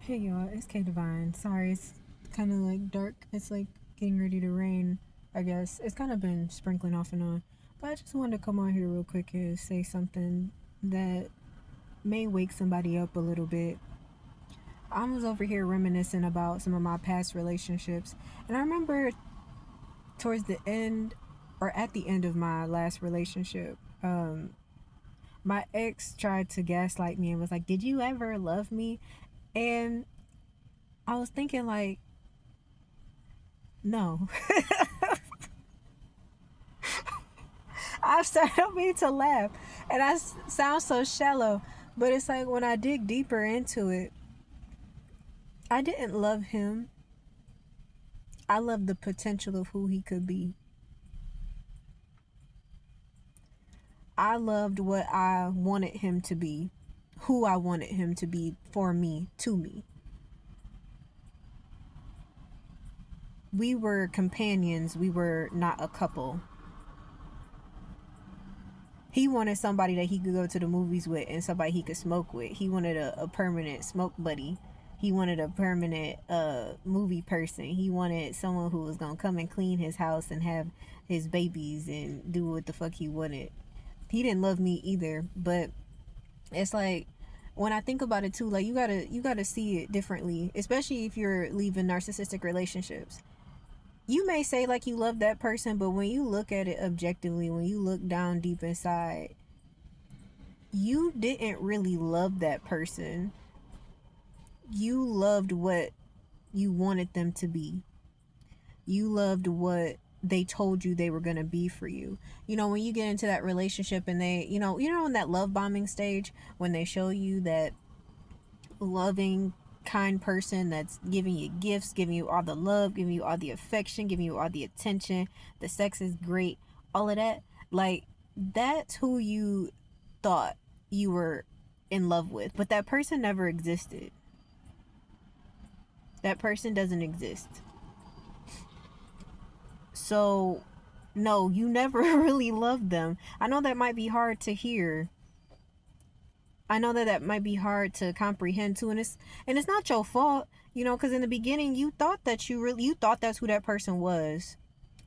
Hey y'all, it's K Divine. Sorry, it's kind of like dark. It's like getting ready to rain, I guess. It's kind of been sprinkling off and on. But I just wanted to come on here real quick and say something that may wake somebody up a little bit. I was over here reminiscing about some of my past relationships. And I remember towards the end, or at the end of my last relationship, my ex tried to gaslight me and was like, "Did you ever love me?" And I was thinking, like, no. I don't mean to laugh, and I sound so shallow, but it's like when I dig deeper into it, I didn't love him. I loved the potential of who he could be. I loved what I wanted him to be, who I wanted him to be for me, to me. We were companions, we were not a couple. He wanted somebody that he could go to the movies with and somebody he could smoke with. He wanted a permanent smoke buddy. He wanted a permanent movie person. He wanted someone who was gonna come and clean his house and have his babies and do what the fuck he wanted. He didn't love me either, but it's like when I think about it too, like you gotta see it differently, especially if you're leaving narcissistic relationships. You may say like you love that person, but when you look at it objectively, when you look down deep inside, you didn't really love that person. You loved what you wanted them to be. You loved what they told you they were going to be for you. You know, when you get into that relationship and they, in that love bombing stage, when they show you that loving, kind person that's giving you gifts, giving you all the love, giving you all the affection, giving you all the attention, the sex is great, all of that, like, that's who you thought you were in love with. But that person never existed. That person doesn't exist. So, no, you never really loved them. I know that might be hard to hear. I know that that might be hard to comprehend too, and it's not your fault, because in the beginning you thought that you thought that's who that person was.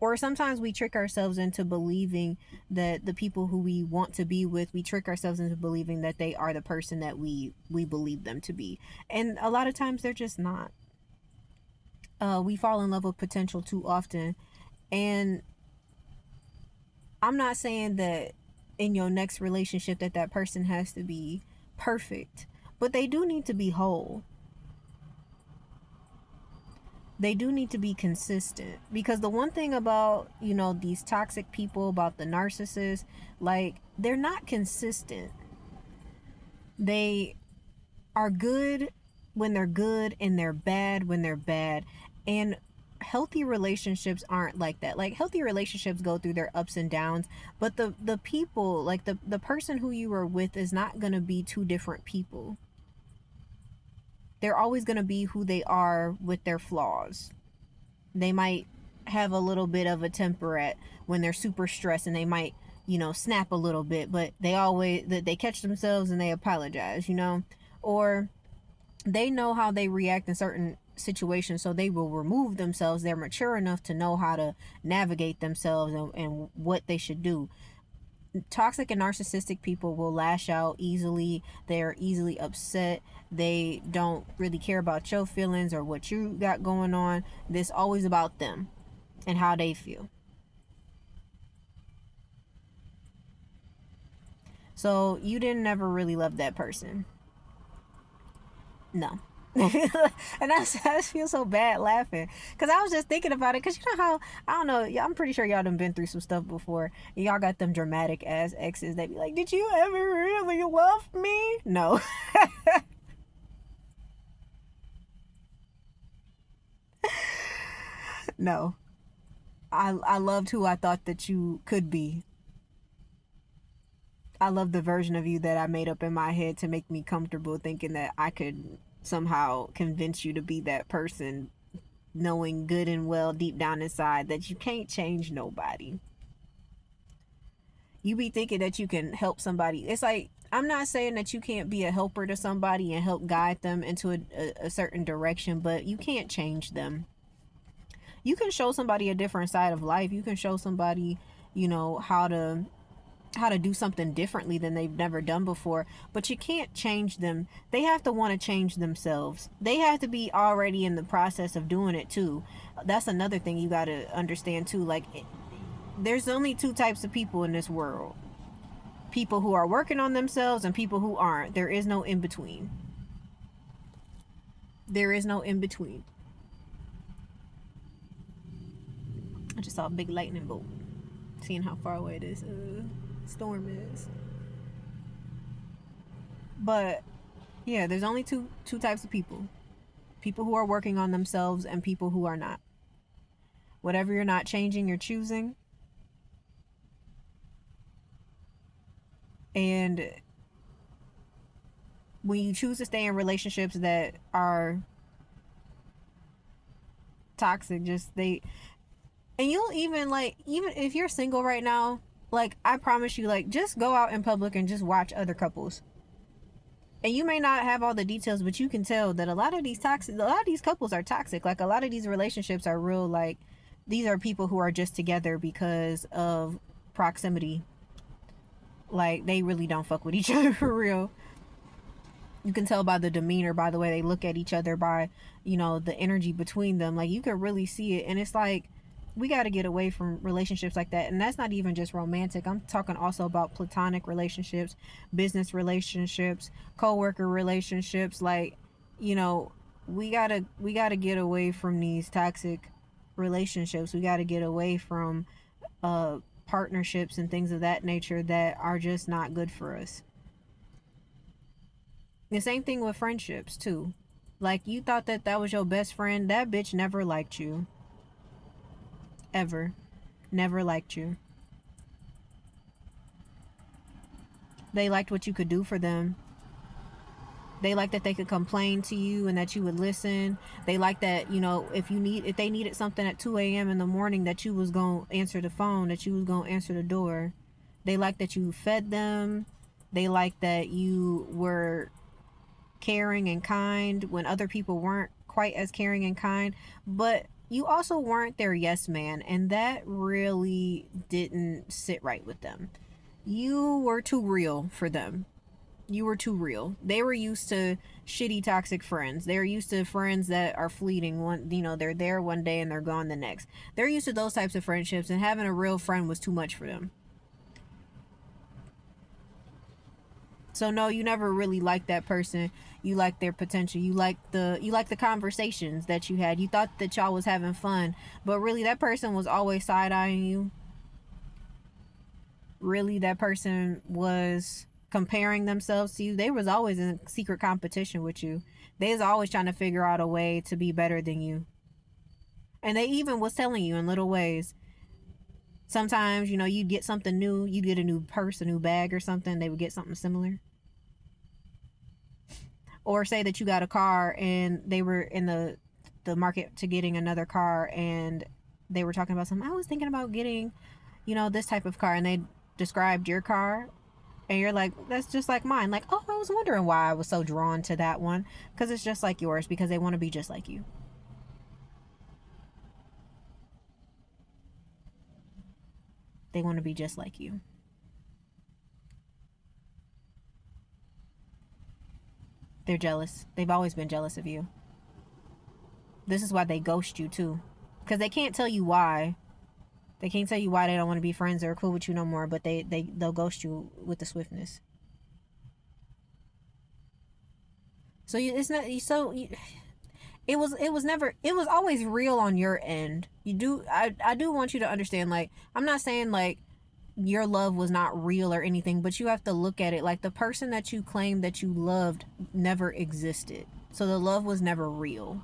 Or sometimes we trick ourselves into believing that the people who we want to be with, we trick ourselves into believing that they are the person that we believe them to be, and a lot of times they're just not. We fall in love with potential too often, and I'm not saying that in your next relationship that person has to be perfect, but they do need to be whole. They do need to be consistent, because the one thing about, these toxic people, about the narcissists, like, they're not consistent. They are good when they're good, and they're bad when they're bad. And healthy relationships aren't like that. Like, healthy relationships go through their ups and downs, but the people, like, the person who you are with is not going to be two different people. They're always going to be who they are with their flaws. They might have a little bit of a temper at when they're super stressed, and they might, snap a little bit, but they catch themselves and they apologize, or they know how they react in certain situations, so they will remove themselves. They're mature enough to know how to navigate themselves, and what they should do. Toxic and narcissistic people will lash out easily. They're easily upset. They don't really care about your feelings or what you got going on. It's always about them and how they feel. So you didn't ever really love that person. No. And I feel so bad laughing, because I was just thinking about it, because you know how, I don't know, I'm pretty sure y'all done been through some stuff before. Y'all got them dramatic ass exes that be like, "Did you ever really love me?" No. No. I loved who I thought that you could be. I love the version of you that I made up in my head to make me comfortable, thinking that I could somehow convince you to be that person, knowing good and well deep down inside that you can't change nobody. You be thinking that you can help somebody. It's like, I'm not saying that you can't be a helper to somebody and help guide them into a certain direction, but you can't change them. You can show somebody a different side of life. You can show somebody, how to do something differently than they've never done before, but you can't change them. They have to want to change themselves. They have to be already in the process of doing it too. That's another thing you got to understand too. Like, there's only two types of people in this world: people who are working on themselves and people who aren't. There is no in between. There is no in between. I just saw a big lightning bolt. Seeing how far away this storm is. But yeah, there's only two types of people: people who are working on themselves and people who are not. Whatever you're not changing, you're choosing. And when you choose to stay in relationships that are toxic, and you'll even if you're single right now, like, I promise you, like, just go out in public and just watch other couples. And you may not have all the details, but you can tell that a lot of these couples are toxic. Like, a lot of these relationships are real. Like, these are people who are just together because of proximity. Like, they really don't fuck with each other for real. You can tell by the demeanor, by the way they look at each other, by, the energy between them. Like, you can really see it. And it's like, we got to get away from relationships like that. And that's not even just romantic. I'm talking also about platonic relationships, business relationships, co-worker relationships. Like, we gotta get away from these toxic relationships. We gotta get away from partnerships and things of that nature that are just not good for us. The same thing with friendships too. Like, you thought that was your best friend. That bitch never liked you. Ever. Never liked you. They liked what you could do for them. They liked that they could complain to you and that you would listen. They liked that, if they needed something at 2 a.m. in the morning, that you was going to answer the phone, that you was going to answer the door. They liked that you fed them. They liked that you were caring and kind when other people weren't quite as caring and kind. But you also weren't their yes man, and that really didn't sit right with them. You were too real for them. You were too real. They were used to shitty, toxic friends. They're used to friends that are fleeting. They're there one day and they're gone the next. They're used to those types of friendships, and having a real friend was too much for them. So no, you never really liked that person. You liked their potential. You liked the conversations that you had. You thought that y'all was having fun, but really that person was always side-eyeing you. Really, that person was comparing themselves to you. They was always in secret competition with you. They was always trying to figure out a way to be better than you. And they even was telling you in little ways. Sometimes, you'd get something new. You'd get a new purse, a new bag or something. They would get something similar. Or say that you got a car and they were in the market to getting another car, and they were talking about something. I was thinking about getting, this type of car, and they described your car. And you're like, that's just like mine. Like, oh, I was wondering why I was so drawn to that one. Because it's just like yours. Because they want to be just like you. They want to be just like you. They're jealous. They've always been jealous of you. This is why they ghost you too. Because they can't tell you why. They can't tell you why they don't want to be friends or cool with you no more, but they'll ghost you with the swiftness. So it's not so. It was always real on your end. I do want you to understand. Like, I'm not saying like your love was not real or anything, but you have to look at it like the person that you claimed that you loved never existed. So the love was never real.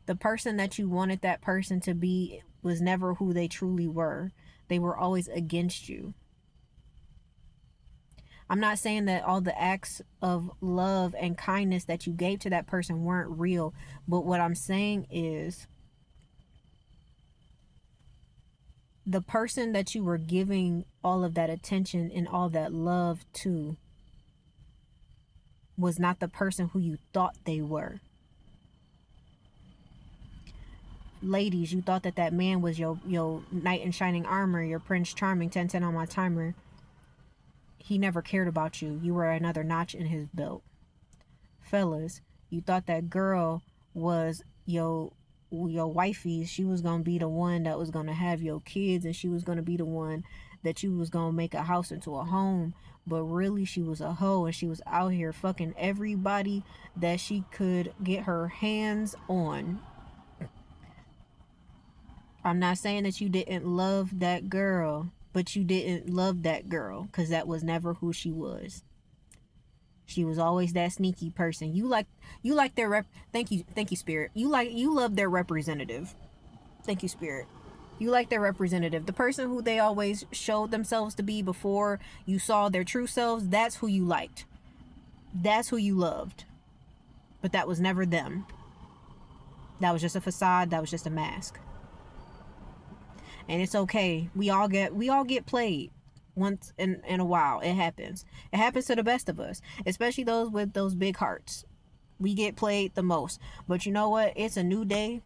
The person that you wanted that person to be was never who they truly were. They were always against you. I'm not saying that all the acts of love and kindness that you gave to that person weren't real, but what I'm saying is the person that you were giving all of that attention and all that love to was not the person who you thought they were. Ladies, you thought that that man was your knight in shining armor, your Prince Charming, 10/10 on my timer. He never cared about you. You were another notch in his belt. Fellas, you thought that girl was your wifey. She was gonna be the one that was gonna have your kids, and she was gonna be the one that you was gonna make a house into a home. But really, she was a hoe, and she was out here fucking everybody that she could get her hands on. I'm not saying that you didn't love that girl, but you didn't love that girl, because that was never who she was. She was always that sneaky person. You like their thank you Spirit. You love their representative. Thank you, Spirit. You like their representative. The person who they always showed themselves to be before you saw their true selves, that's who you liked. That's who you loved. But that was never them. That was just a facade, that was just a mask. And it's okay. We all get played once in a while. It happens to the best of us, especially those with those big hearts. We get played the most. But you know what? It's a new day.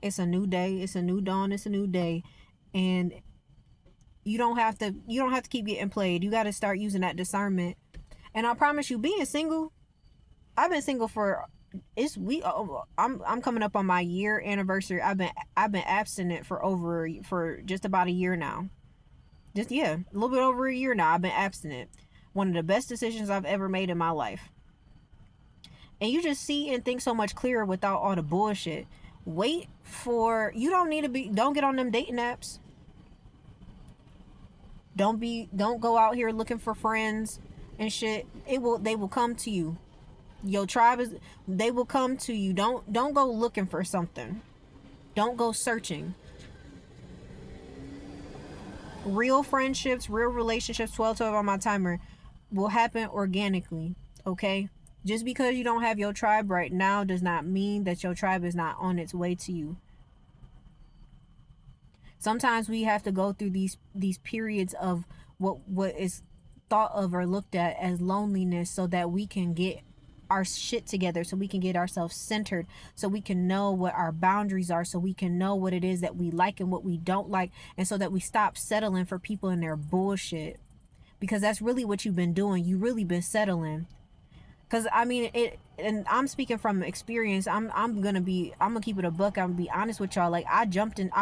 It's a new day. It's a new dawn. It's a new day. And you don't have to keep getting played. You got to start using that discernment. And I promise you, being single, I've been single for I'm coming up on my year anniversary. I've been abstinent for just about a year now. A little bit over a year now. I've been abstinent. One of the best decisions I've ever made in my life. And you just see and think so much clearer without all the bullshit. Don't get on them dating apps. Don't go out here looking for friends and shit. They will come to you. Your tribe they will come to you. Don't go looking for something. Don't go searching. Real friendships, real relationships, 12/12 on my timer, will happen organically, okay? Just because you don't have your tribe right now does not mean that your tribe is not on its way to you. Sometimes we have to go through these periods of what is thought of or looked at as loneliness, so that we can get our shit together, so we can get ourselves centered, so we can know what our boundaries are, so we can know what it is that we like and what we don't like, and so that we stop settling for people and their bullshit. Because that's really what you've been doing. You really been settling. Because I mean it, and I'm speaking from experience. I'm gonna keep it a buck. I'm gonna be honest with y'all. Like, I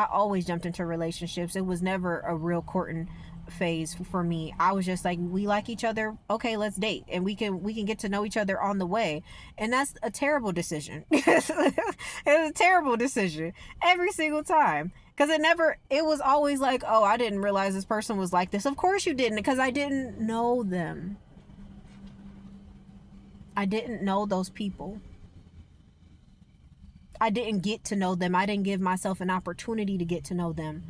always jumped into relationships. It was never a real courting phase for me. I was just like, we like each other, okay, let's date, and we can get to know each other on the way. And that's a terrible decision. It's a terrible decision every single time, because it was always like, oh, I didn't realize this person was like this. Of course you didn't, because I didn't know them. I didn't know those people. I didn't get to know them. I didn't give myself an opportunity to get to know them.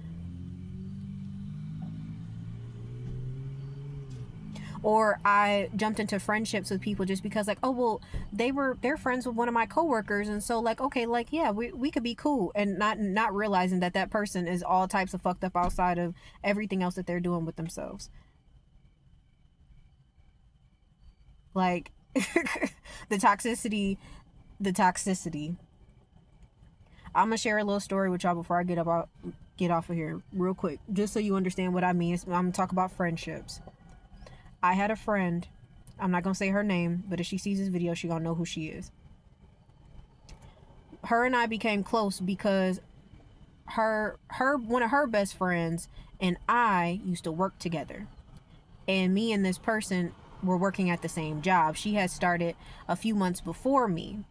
Or I jumped into friendships with people just because, like, oh, well, they're friends with one of my coworkers, and so, like, okay, like, yeah, we could be cool, and not realizing that person is all types of fucked up outside of everything else that they're doing with themselves. Like, the toxicity. I'm gonna share a little story with y'all before I get off of here real quick, just so you understand what I mean. I'm gonna talk about friendships. I had a friend, I'm not gonna say her name, but if she sees this video, she gonna know who she is. Her and I became close because one of her best friends and I used to work together, and me and this person were working at the same job. She had started a few months before me,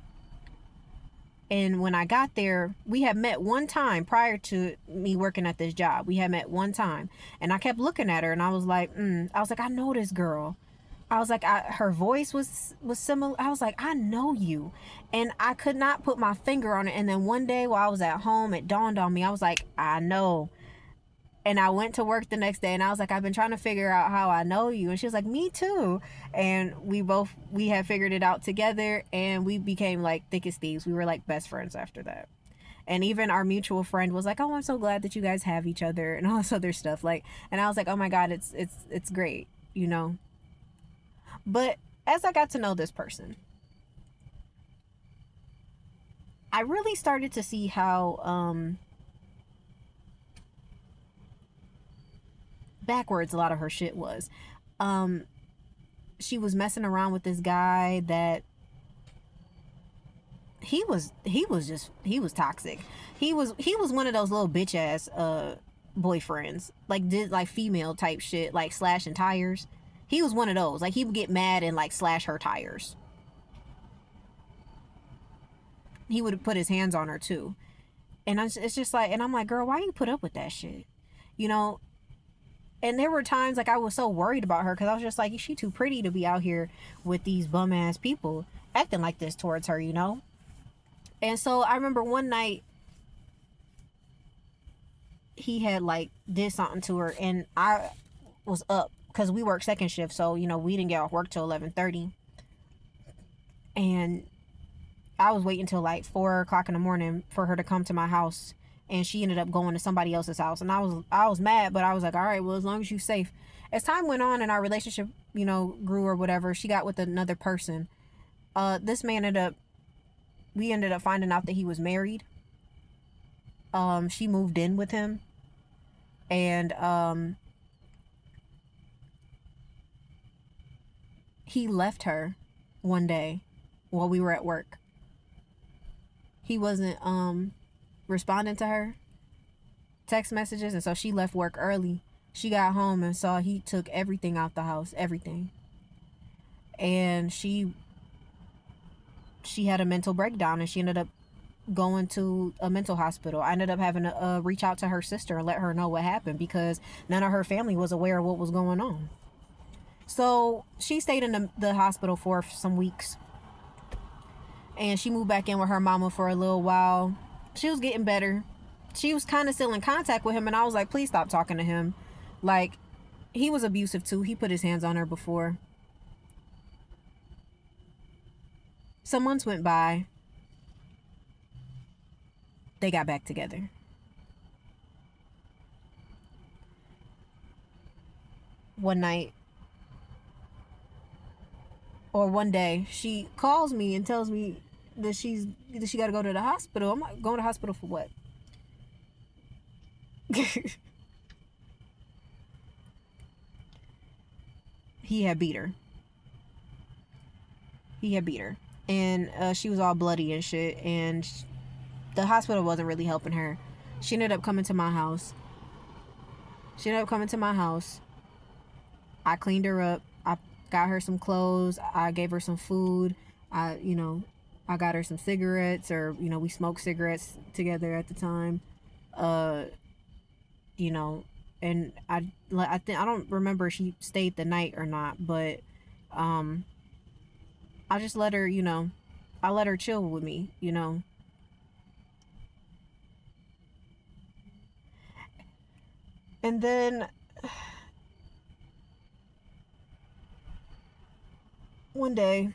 and when I got there, we had met one time prior to me working at this job. We had met one time, and I kept looking at her, and I was like, I know this girl. I was like, her voice was similar. I was like, I know you, and I could not put my finger on it. And then one day while I was at home, it dawned on me. I was like, I know. And I went to work the next day, and I was like, I've been trying to figure out how I know you. And she was like, me too. And we had figured it out together, and we became like thick as thieves. We were like best friends after that. And even our mutual friend was like, oh, I'm so glad that you guys have each other and all this other stuff. Like, and I was like, oh my God, it's great, you know. But as I got to know this person, I really started to see how backwards a lot of her shit was. She was messing around with this guy that he was toxic. He was one of those little bitch ass boyfriends, like did like female type shit, like slashing tires. He was one of those. Like he would get mad and like slash her tires. He would put his hands on her too. And it's just like, and I'm like, girl, why you put up with that shit? You know. And there were times like I was so worried about her because I was just like, is she too pretty to be out here with these bum ass people acting like this towards her, you know? And so I remember one night he had like did something to her, and I was up because we work second shift, so you know we didn't get off work till 11:30, and I was waiting till like 4 o'clock in the morning for her to come to my house, and she ended up going to somebody else's house, and I was mad, but I was like, all right, well, as long as you're safe. As time went on and our relationship, you know, grew or whatever, she got with another person. This man we ended up finding out that he was married. She moved in with him, and he left her one day while we were at work. He wasn't responding to her text messages, and so she left work early. She got home and saw he took everything out the house, everything. And she had a mental breakdown, and she ended up going to a mental hospital. I ended up having to reach out to her sister and let her know what happened because none of her family was aware of what was going on. So she stayed in the hospital for some weeks, and she moved back in with her mama for a little while. She was getting better. She was kind of still in contact with him, and I was like, please stop talking to him. Like, he was abusive too. He put his hands on her before. Some months went by. They got back together. One night, or one day, she calls me and tells me that she got to go to the hospital. I'm like, going to the hospital for what? He had beat her. And she was all bloody and shit, and the hospital wasn't really helping her. She ended up coming to my house. I cleaned her up. I got her some clothes. I gave her some food. I got her some cigarettes, or, you know, we smoked cigarettes together at the time. And I don't remember if she stayed the night or not, but I just let her, I let her chill with me, And then one day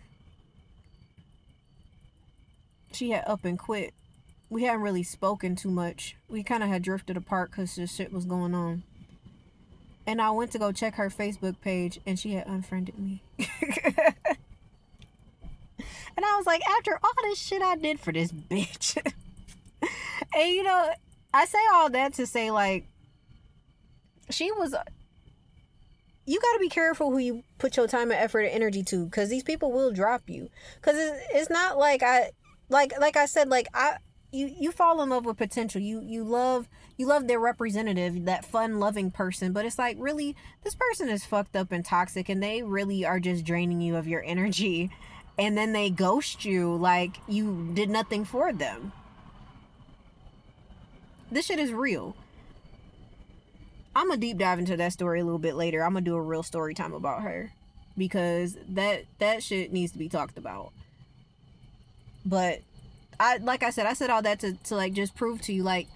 she had up and quit. We hadn't really spoken too much. We kind of had drifted apart because this shit was going on. And I went to go check her Facebook page, and she had unfriended me. And I was like, after all this shit I did for this bitch. And, I say all that to say, like, you gotta be careful who you put your time and effort and energy to, because these people will drop you. Because it's not like like I said, like, you fall in love with potential. You love their representative, that fun loving person, but it's like, really, this person is fucked up and toxic, and they really are just draining you of your energy, and then they ghost you like you did nothing for them. This shit is real. I'm gonna deep dive into that story a little bit later. I'm gonna do a real story time about her, because that shit needs to be talked about. But I said all that to like just prove to you, like,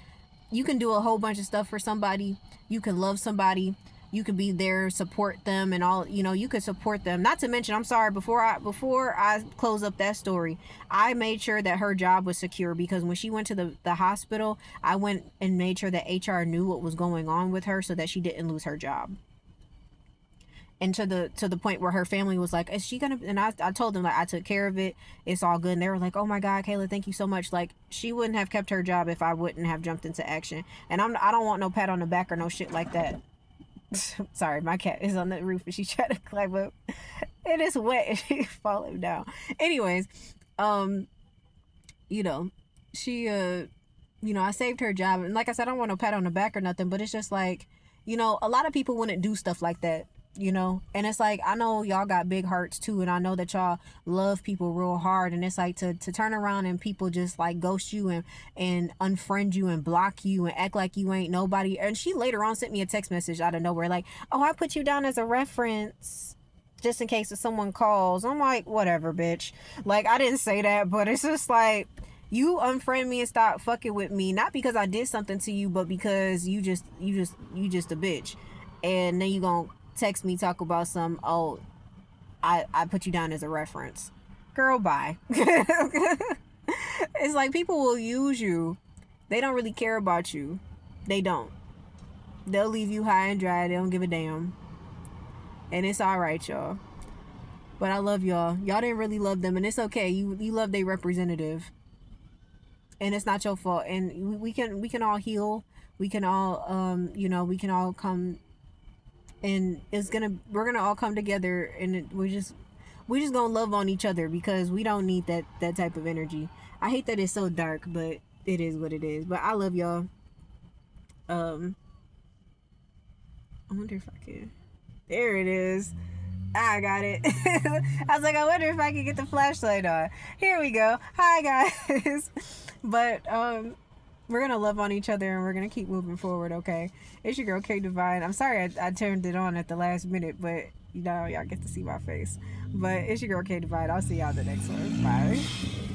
you can do a whole bunch of stuff for somebody. You can love somebody, You could be there, support them, and all. You know, you could support them. Not to mention, I'm sorry, before I close up that story, I made sure that her job was secure, because when she went to the hospital, I went and made sure that HR knew what was going on with her so that she didn't lose her job. And to the point where her family was like, is she gonna, and I told them, like, I took care of it, it's all good. And they were like, oh my god, Kayla, thank you so much. Like, she wouldn't have kept her job if I wouldn't have jumped into action. And I don't want no pat on the back or no shit like that. Sorry, my cat is on the roof and she's trying to climb up. It is wet and she's falling down. Anyways, you know, she I saved her job. And like I said, I don't want no pat on the back or nothing, but it's just like, a lot of people wouldn't do stuff like that. And it's like, I know y'all got big hearts too, and I know that y'all love people real hard, and it's like to turn around and people just like ghost you and unfriend you and block you and act like you ain't nobody. And she later on sent me a text message out of nowhere like, oh, I put you down as a reference just in case if someone calls. I'm like, whatever, bitch. Like, I didn't say that, but it's just like, you unfriend me and stop fucking with me, not because I did something to you, but because you just a bitch. And then you gonna text me, talk about some, oh, I put you down as a reference. Girl, bye. It's like, people will use you. They don't really care about you. They don't. They'll leave you high and dry. They don't give a damn. And it's alright, y'all. But I love y'all. Y'all didn't really love them, and it's okay. You love their representative. And it's not your fault. And we can all heal. We can all we can all come, and we're gonna all come together, and we're just gonna love on each other, because we don't need that type of energy. I hate that it's so dark, but it is what it is. But I love y'all. I wonder if I can. There it is. I got it. I was like, I wonder if I can get the flashlight on. Here we go. Hi guys. But we're gonna love on each other, and we're gonna keep moving forward, okay? It's your girl K Divine. I'm sorry I turned it on at the last minute, but y'all get to see my face. But it's your girl K Divine. I'll see y'all in the next one. Bye.